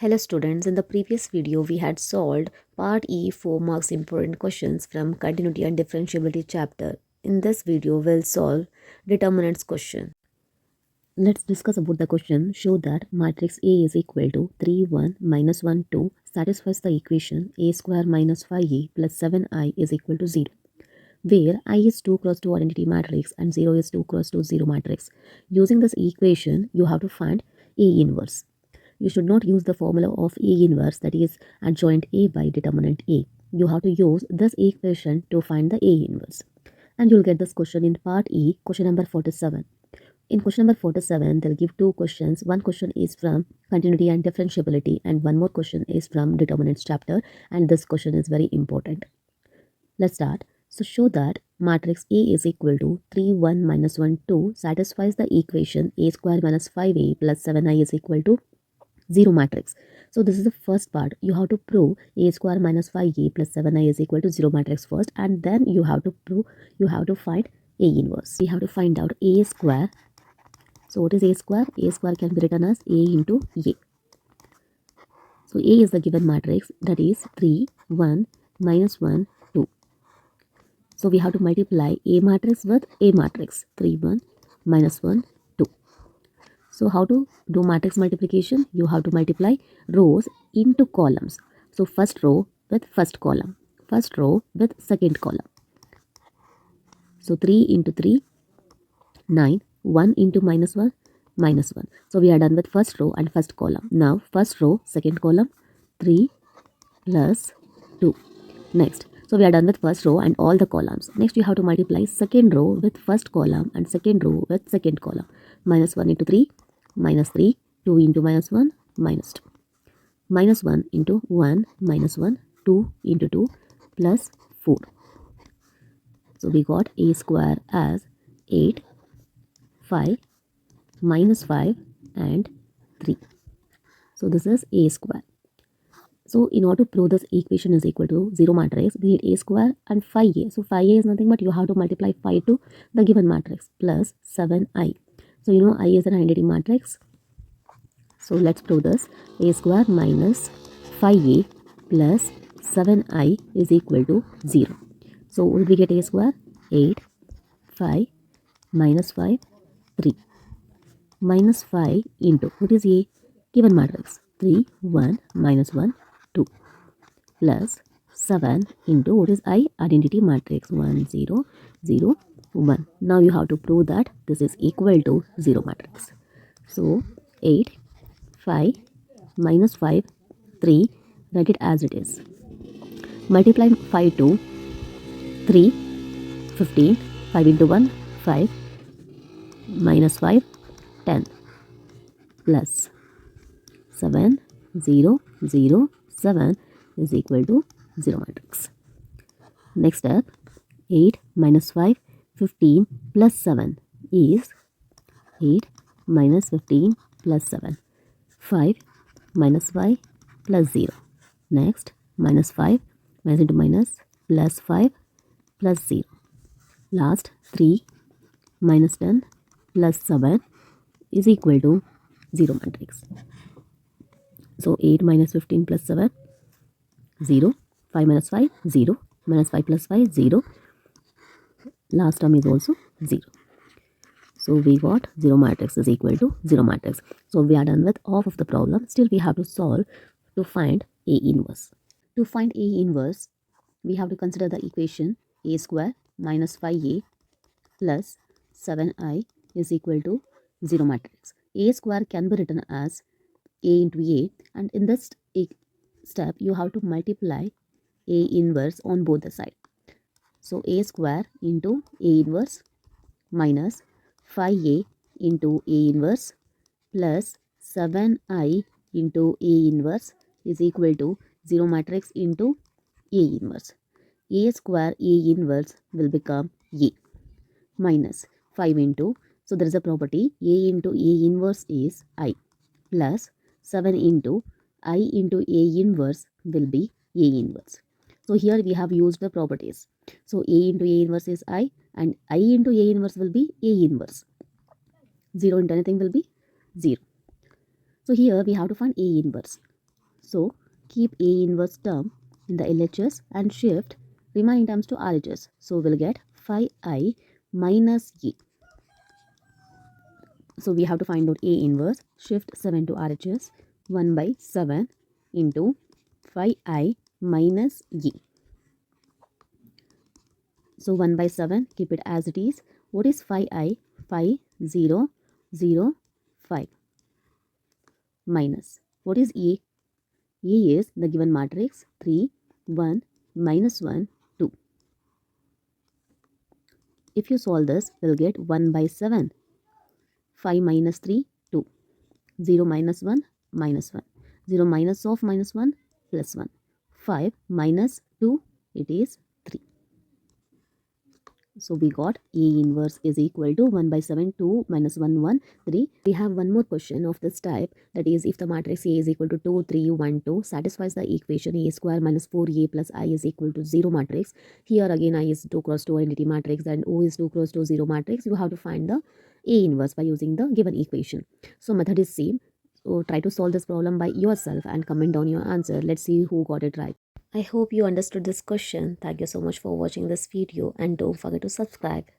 Hello students, in the previous video we had solved part E 4 marks important questions from continuity and differentiability chapter. In this video we'll solve determinants question. Let's discuss about the question. Show that matrix A is equal to 3, 1, minus 1, 2 satisfies the equation a square minus 5a plus 7i is equal to 0, where I is 2 cross 2 identity matrix and 0 is 2 cross 2 0 matrix. Using this equation, you have to find A inverse. You should not use the formula of A inverse, that is adjoint A by determinant A. You have to use this equation to find the A inverse. And you'll get this question in part E, question number 47. In question number 47, they'll give two questions. One question is from continuity and differentiability, and one more question is from determinants chapter. And this question is very important. Let's start. So show that matrix A is equal to 3, 1, minus 1, 2 satisfies the equation a square minus 5a plus 7i is equal to 0 matrix. So this is the first part. You have to prove a square minus 5a plus 7i is equal to 0 matrix first, and then you have to find A inverse. We have to find out A square. So what is A square? A square can be written as A into A. So A is the given matrix, that is 3, 1, minus 1, 2. So we have to multiply A matrix with A matrix. 3, 1, minus 1, 2. So how to do matrix multiplication? You have to multiply rows into columns. So first row with first column, first row with second column. So 3 into 3, 9, 1 into minus 1, minus 1. So we are done with first row and first column. Now first row, second column, 3 plus 2. Next, so we are done with first row and all the columns. Next you have to multiply second row with first column and second row with second column. Minus 1 into 3, minus 3, 2 into minus 1, minus 2. Minus 1 into 1, minus 1, 2 into 2, plus 4. So we got A square as 8, 5, minus 5 and 3. So this is A square. So in order to prove this equation is equal to 0 matrix, we need A square and 5a. So 5a is nothing but you have to multiply 5 to the given matrix plus 7i. So you know I is an identity matrix. So let's prove this. A square minus 5a plus 7i is equal to 0. So what we get? A square 8, 5, minus 5, 3. Minus 5 into, what is A? Given matrix 3, 1, minus 1, 2. Plus 7 into, what is I? Identity matrix 1, 0, 0, 1. Now you have to prove that this is equal to 0 matrix. So 8, 5, minus 5, 3. Write it as it is. Multiply 5 to 3, 15. 5 into 1, 5. Minus 5, 10. Plus 7, 0, 0, 7 is equal to 0 matrix. Next step, 8 minus 5, 15 plus 7 is 8 minus 15 plus 7. 5 minus 5 plus 0. Next, minus 5, minus into minus, plus 5 plus 0. Last, 3 minus 10 plus 7 is equal to 0 matrix. So 8 minus 15 plus 7, 0. 5 minus 5, 0. Minus 5 plus 5, 0. Last term is also 0. So we got 0 matrix is equal to 0 matrix. So we are done with half of the problem. Still we have to solve to find A inverse. To find A inverse, we have to consider the equation A square minus 5a plus 7i is equal to 0 matrix. A square can be written as A into A, and in this step you have to multiply A inverse on both the sides. So A square into A inverse minus 5a into A inverse plus 7i into A inverse is equal to 0 matrix into A inverse. A square A inverse will become A minus 5 into, so there is a property A into A inverse is I, plus 7 into I into A inverse will be A inverse. So here we have used the properties. So A into A inverse is I, and I into A inverse will be A inverse. 0 into anything will be 0. So here we have to find A inverse. So keep A inverse term in the LHS and shift remaining terms to RHS. So we'll get 5I minus E. So we have to find out A inverse. Shift 7 to RHS. 1 by 7 into 5I minus E. So 1 by 7, keep it as it is. What is 5I? 5, 0, 0, 5 minus. What is E? E is the given matrix 3, 1, minus 1, 2. If you solve this, we'll get 1 by 7. 5 minus 3, 2. 0 minus 1, minus 1. 0 minus of minus 1, plus 1. 5 minus 2, it is 3. So we got A inverse is equal to 1 by 7, 2 minus 1, 1, 3. We have one more question of this type, that is if the matrix A is equal to 2, 3, 1, 2 satisfies the equation A square minus 4A plus I is equal to 0 matrix. Here again I is 2 cross 2 identity matrix and O is 2 cross 2 0 matrix. You have to find the A inverse by using the given equation. So method is same. So try to solve this problem by yourself and comment down your answer. Let's see who got it right. I hope you understood this question. Thank you so much for watching this video and don't forget to subscribe.